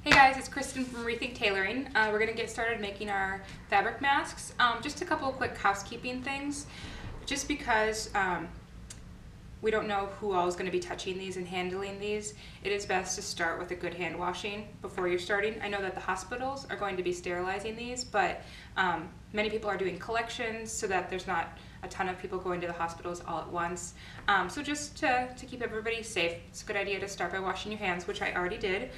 Hey guys, it's Kristen from Rethink Tailoring. We're going to get started making our fabric masks. Just a couple of quick housekeeping things. Just because we don't know who all is going to be touching these and handling these, it is best to start with a good hand washing before you're starting. I know that the hospitals are going to be sterilizing these, but many people are doing collections so that there's not a ton of people going to the hospitals all at once. So just to keep everybody safe, it's a good idea to start by washing your hands, which I already did.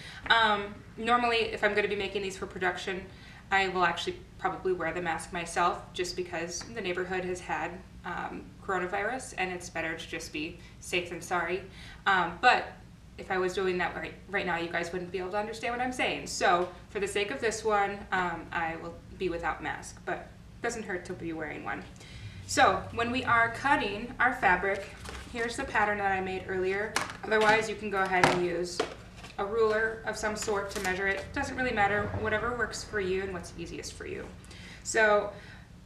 Normally, if I'm going to be making these for production, I will actually probably wear the mask myself just because the neighborhood has had coronavirus and it's better to just be safe than sorry. But if I was doing that right now, you guys wouldn't be able to understand what I'm saying. So for the sake of this one, I will be without mask, but it doesn't hurt to be wearing one. So when we are cutting our fabric, here's the pattern that I made earlier. Otherwise, you can go ahead and use a ruler of some sort to measure it. It doesn't really matter, whatever works for you and what's easiest for you. So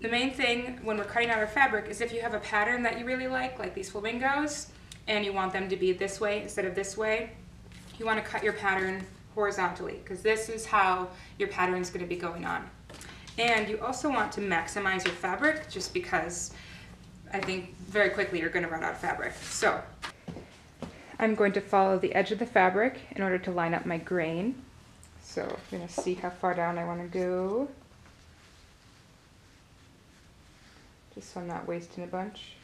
the main thing when we're cutting out our fabric is if you have a pattern that you really like these flamingos, and you want them to be this way instead of this way, you want to cut your pattern horizontally because this is how your pattern is going to be going on. And you also want to maximize your fabric just because I think very quickly you're going to run out of fabric. So I'm going to follow the edge of the fabric in order to line up my grain. So I'm going to see how far down I want to go, just so I'm not wasting a bunch.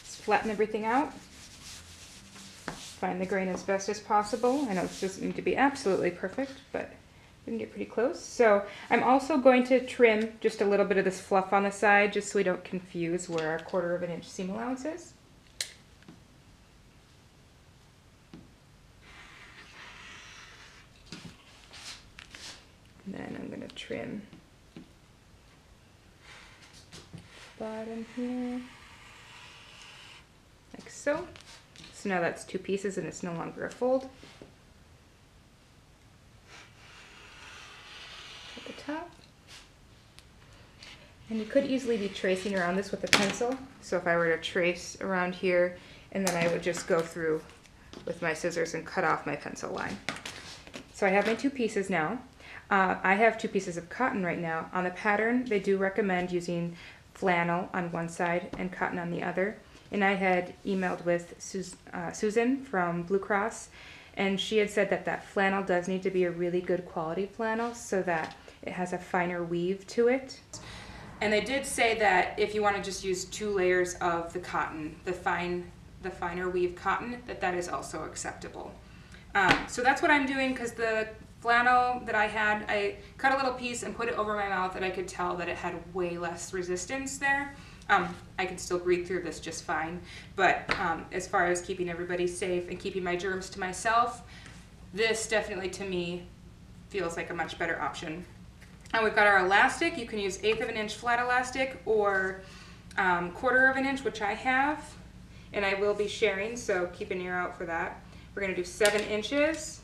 Just flatten everything out. Find the grain as best as possible. I know this doesn't need to be absolutely perfect, but we can get pretty close. So I'm also going to trim just a little bit of this fluff on the side just so we don't confuse where our 1/4 of an inch seam allowance is. And then I'm going to trim the bottom here, like so. So now that's 2 pieces and it's no longer a fold. At the top. And you could easily be tracing around this with a pencil. So if I were to trace around here, and then I would just go through with my scissors and cut off my pencil line. So I have my 2 pieces now. I have 2 pieces of cotton right now. On the pattern, they do recommend using flannel on one side and cotton on the other. And I had emailed with Susan from BlueCross, and she had said that that flannel does need to be a really good quality flannel so that it has a finer weave to it. And they did say that if you want to just use 2 layers of the cotton, the finer weave cotton, that is also acceptable. So that's what I'm doing because the flannel that I had, I cut a little piece and put it over my mouth and I could tell that it had way less resistance there. I can still breathe through this just fine, but as far as keeping everybody safe and keeping my germs to myself, this definitely to me feels like a much better option. And we've got our elastic. You can use 1/8 of an inch flat elastic or 1/4 of an inch, which I have, and I will be sharing, so keep an ear out for that. We're going to do 7 inches.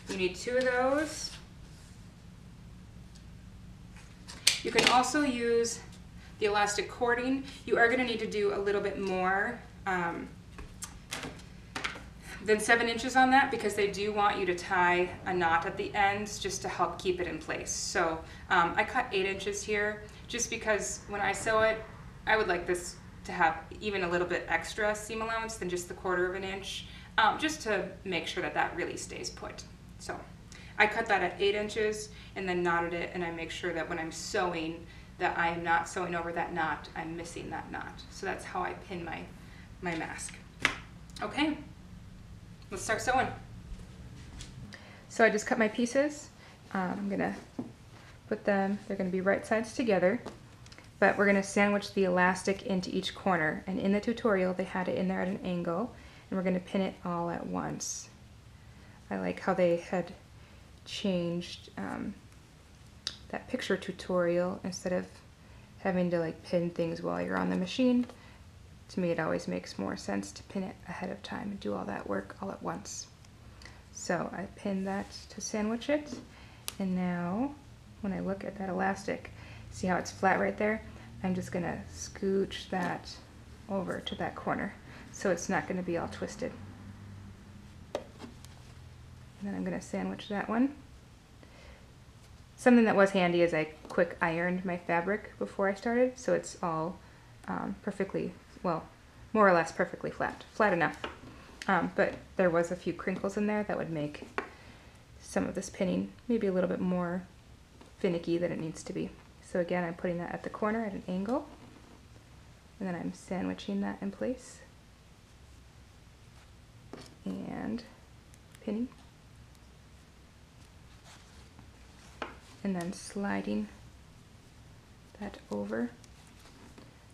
You need 2 of those. You can also use the elastic cording. You are going to need to do a little bit more than 7 inches on that because they do want you to tie a knot at the ends just to help keep it in place. So I cut 8 inches here just because when I sew it, I would like this to have even a little bit extra seam allowance than just the 1/4 of an inch, just to make sure that that really stays put. So I cut that at 8 inches and then knotted it, and I make sure that when I'm sewing that I am not sewing over that knot, I'm missing that knot. So that's how I pin my mask. Okay, let's start sewing. So I just cut my pieces. I'm gonna put them, they're gonna be right sides together, but we're gonna sandwich the elastic into each corner. And in the tutorial, they had it in there at an angle, and we're gonna pin it all at once. I like how they had changed that picture tutorial instead of having to like pin things while you're on the machine. To me, it always makes more sense to pin it ahead of time and do all that work all at once. So I pinned that to sandwich it, and now when I look at that elastic, see how it's flat right there? I'm just gonna scooch that over to that corner. so it's not going to be all twisted. And then I'm going to sandwich that one. Something that was handy is I quick ironed my fabric before I started, so it's all perfectly, well, more or less perfectly flat enough. But there was a few crinkles in there that would make some of this pinning maybe a little bit more finicky than it needs to be. So again, I'm putting that at the corner at an angle, and then I'm sandwiching that in place and pinning, and then sliding that over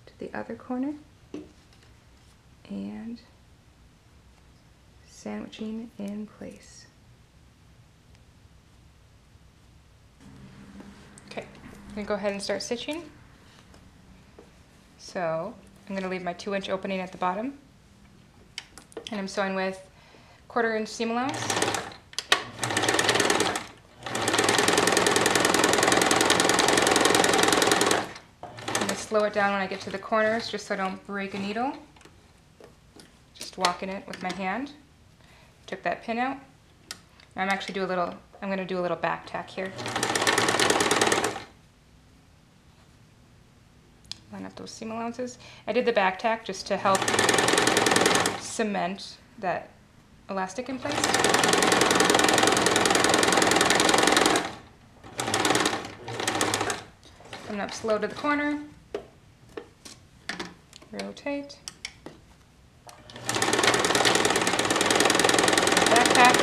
to the other corner and sandwiching in place. Okay, I'm going to go ahead and start stitching. So I'm going to leave my 2-inch opening at the bottom, and I'm sewing with 1/4 inch seam allowance. I'm going to slow it down when I get to the corners just so I don't break a needle. Just walking it with my hand. Took that pin out. Now I'm going to do a little back tack here. Line up those seam allowances. I did the back tack just to help cement that elastic in place. Coming up slow to the corner. Rotate. Back tack.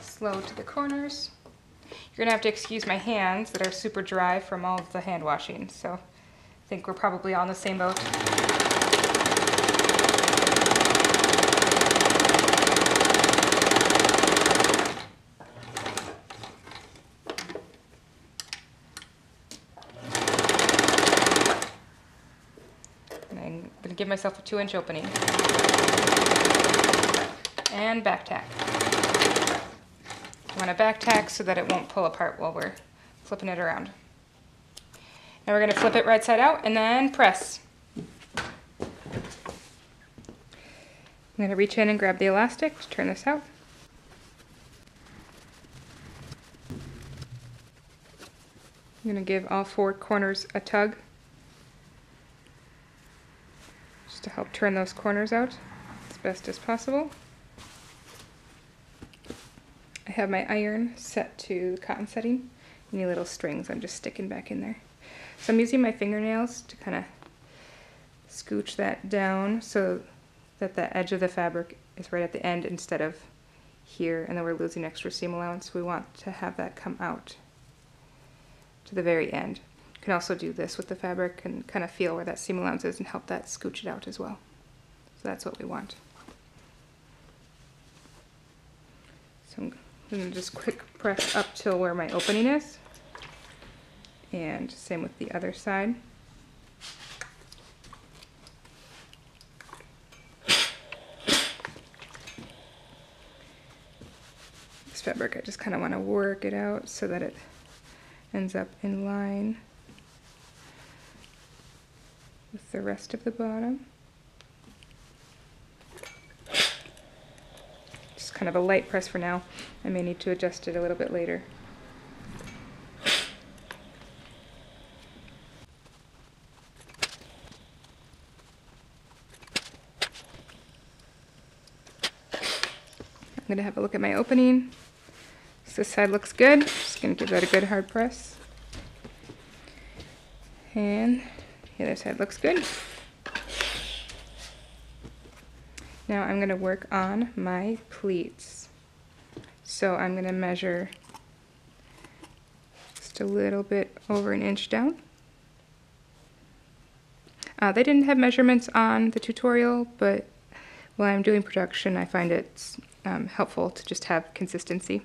Slow to the corners. You're going to have to excuse my hands that are super dry from all of the hand washing, so I think we're probably on the same boat. And I'm going to give myself a 2-inch opening. And back tack. I want to back tack so that it won't pull apart while we're flipping it around. Now we're going to flip it right side out and then press. I'm going to reach in and grab the elastic to turn this out. I'm going to give all 4 corners a tug just to help turn those corners out as best as possible. I have my iron set to cotton setting. Any little strings I'm just sticking back in there. So I'm using my fingernails to kind of scooch that down so that the edge of the fabric is right at the end instead of here, and then we're losing extra seam allowance. We want to have that come out to the very end. You can also do this with the fabric and kind of feel where that seam allowance is and help that scooch it out as well. So that's what we want. So I'm going to just quick press up till where my opening is, and same with the other side. This fabric, I just kind of want to work it out so that it ends up in line with the rest of the bottom. Kind of a light press for now. I may need to adjust it a little bit later. I'm going to have a look at my opening. So this side looks good. Just going to give that a good hard press. And the other side looks good. Now I'm going to work on my pleats. So I'm going to measure just a little bit over 1 inch down. They didn't have measurements on the tutorial, but while I'm doing production, I find it's helpful to just have consistency,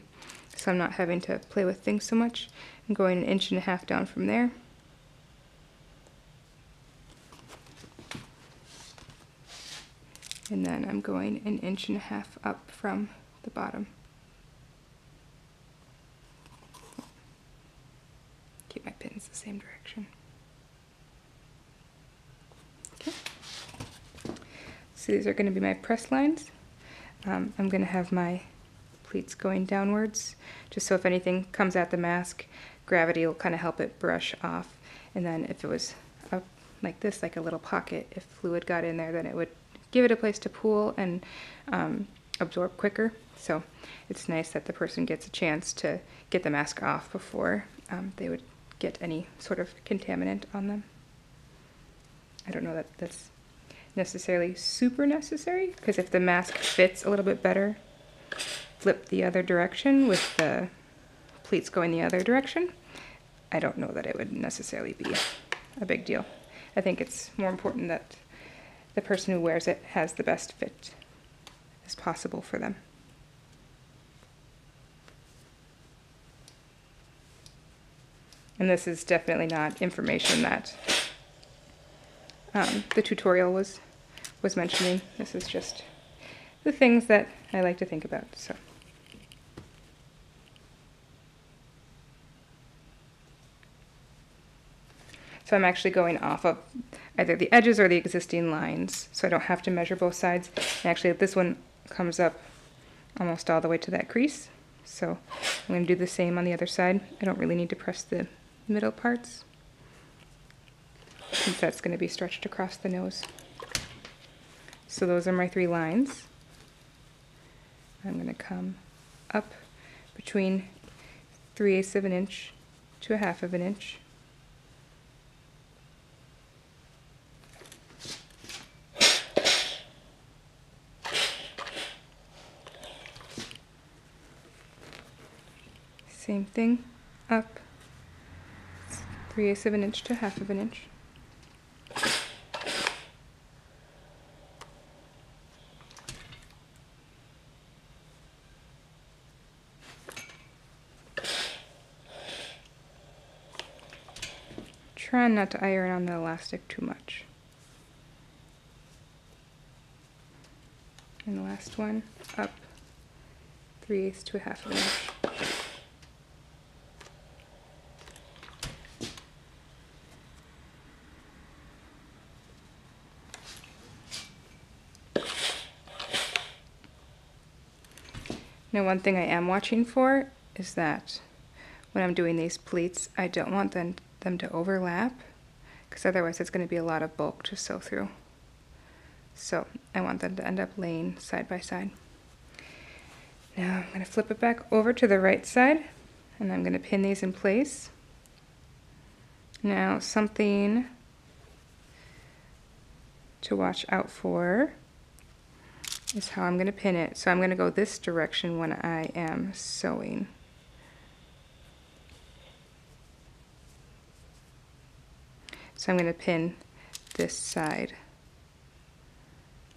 so I'm not having to play with things so much. I'm going 1.5 inches down from there. And then I'm going 1.5 inches up from the bottom. Keep my pins the same direction. Okay. So these are going to be my press lines. I'm going to have my pleats going downwards, just so if anything comes at the mask, gravity will kind of help it brush off. And then if it was up like this, like a little pocket, if fluid got in there, then it would give it a place to pool and absorb quicker. So it's nice that the person gets a chance to get the mask off before they would get any sort of contaminant on them. I don't know that that's necessarily super necessary, because if the mask fits a little bit better, flip the other direction with the pleats going the other direction, I don't know that it would necessarily be a big deal. I think it's more important that the person who wears it has the best fit as possible for them. And this is definitely not information that the tutorial was mentioning. This is just the things that I like to think about. So I'm actually going off of either the edges or the existing lines, so I don't have to measure both sides. And actually this one comes up almost all the way to that crease, so I'm going to do the same on the other side. I don't really need to press the middle parts, since that's going to be stretched across the nose. So those are my 3 lines. I'm going to come up between 3/8 of an inch to 1/2 of an inch. Same thing, up 3/8 of an inch to 1/2 of an inch. Trying not to iron on the elastic too much. And the last one, up 3/8 to 1/2 of an inch. Now, one thing I am watching for is that when I'm doing these pleats, I don't want them to overlap, because otherwise it's going to be a lot of bulk to sew through. So I want them to end up laying side by side. Now I'm going to flip it back over to the right side, and I'm going to pin these in place. Now, something to watch out for is how I'm going to pin it. So I'm going to go this direction when I am sewing. So I'm going to pin this side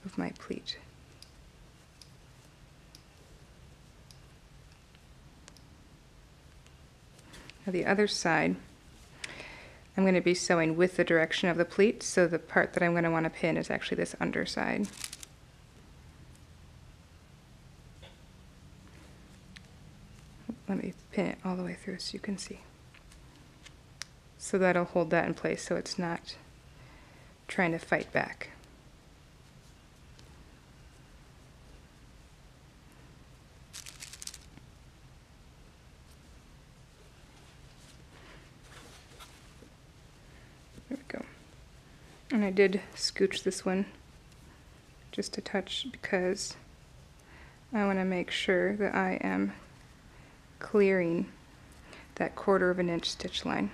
of my pleat. Now the other side, I'm going to be sewing with the direction of the pleat, so the part that I'm going to want to pin is actually this underside. Let me pin it all the way through so you can see. So that'll hold that in place so it's not trying to fight back. There we go. And I did scooch this one just a touch because I want to make sure that I am clearing that 1/4 of an inch stitch line.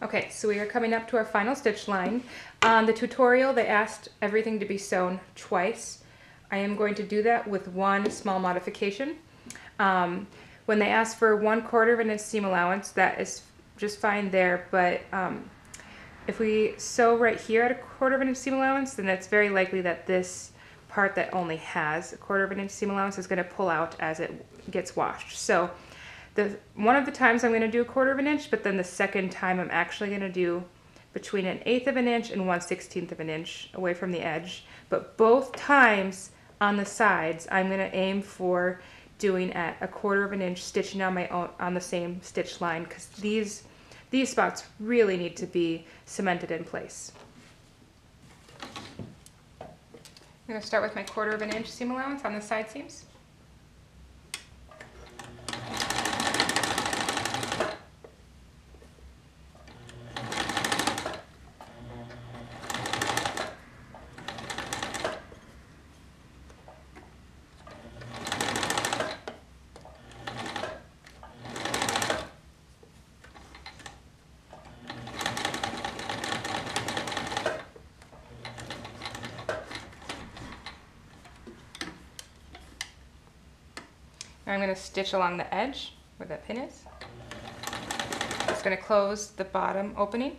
Okay, so we are coming up to our final stitch line. On the tutorial, they asked everything to be sewn twice. I am going to do that with one small modification. When they ask for 1/4 of an inch seam allowance, that is just fine there, but if we sew right here at a 1/4 of an inch seam allowance, then it's very likely that this part that only has a 1/4 of an inch seam allowance is going to pull out as it gets washed. So one of the times I'm going to do a 1/4 of an inch, but then the second time I'm actually going to do between 1/8 of an inch and 1/16 of an inch away from the edge. but both times on the sides, I'm going to aim for doing at 1/4 of an inch, stitching on my own on the same stitch line, because these spots really need to be cemented in place. I'm going to start with my 1/4 of an inch seam allowance on the side seams. I'm going to stitch along the edge where that pin is. It's going to close the bottom opening.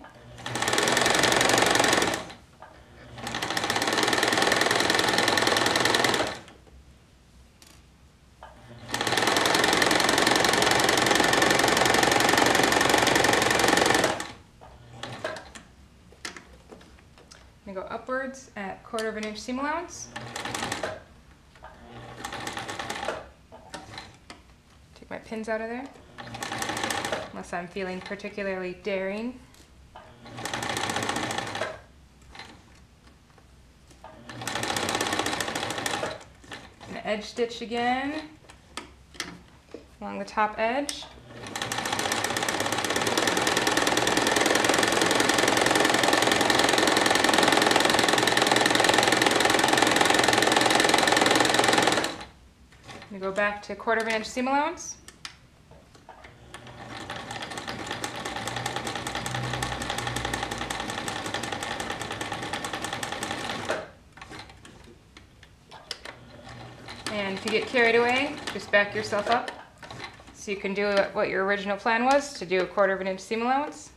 I'm going to go upwards at 1/4 of an inch seam allowance. My pins out of there, unless I'm feeling particularly daring. An edge stitch again along the top edge. I'm going to go back to 1/4 of an inch seam allowance. And if you get carried away, just back yourself up so you can do what your original plan was, to do 1/4 of an inch seam allowance.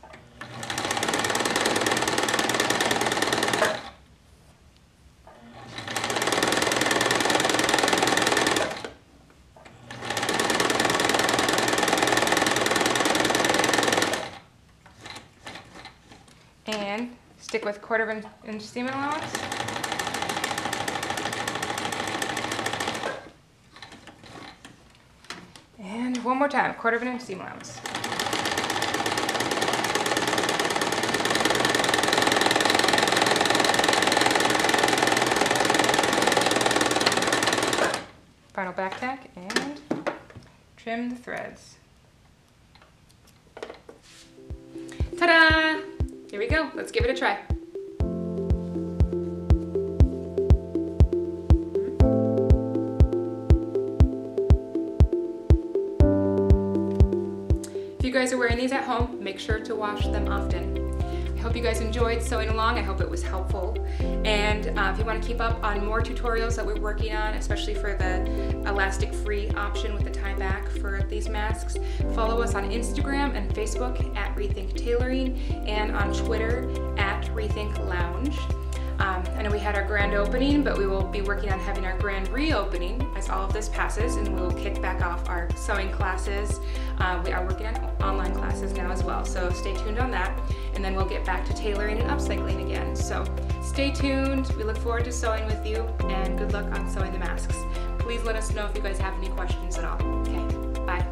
And stick with 1/4 of an inch seam allowance. And one more time, 1/4 of an inch seam allowance. Final back tack and trim the threads. Ta-da! Here we go, let's give it a try. If you guys are wearing these at home, make sure to wash them often. I hope you guys enjoyed sewing along. I hope it was helpful. And if you want to keep up on more tutorials that we're working on, especially for the elastic-free option with the tie back for these masks, follow us on Instagram and Facebook at Rethink Tailoring, and on Twitter at Rethink Lounge. I know we had our grand opening, but we will be working on having our grand reopening as all of this passes, and we will kick back off our sewing classes. We are working on online classes now as well, so stay tuned on that, and then we'll get back to tailoring and upcycling again. So stay tuned. We look forward to sewing with you, and good luck on sewing the masks. Please let us know if you guys have any questions at all. Okay, bye.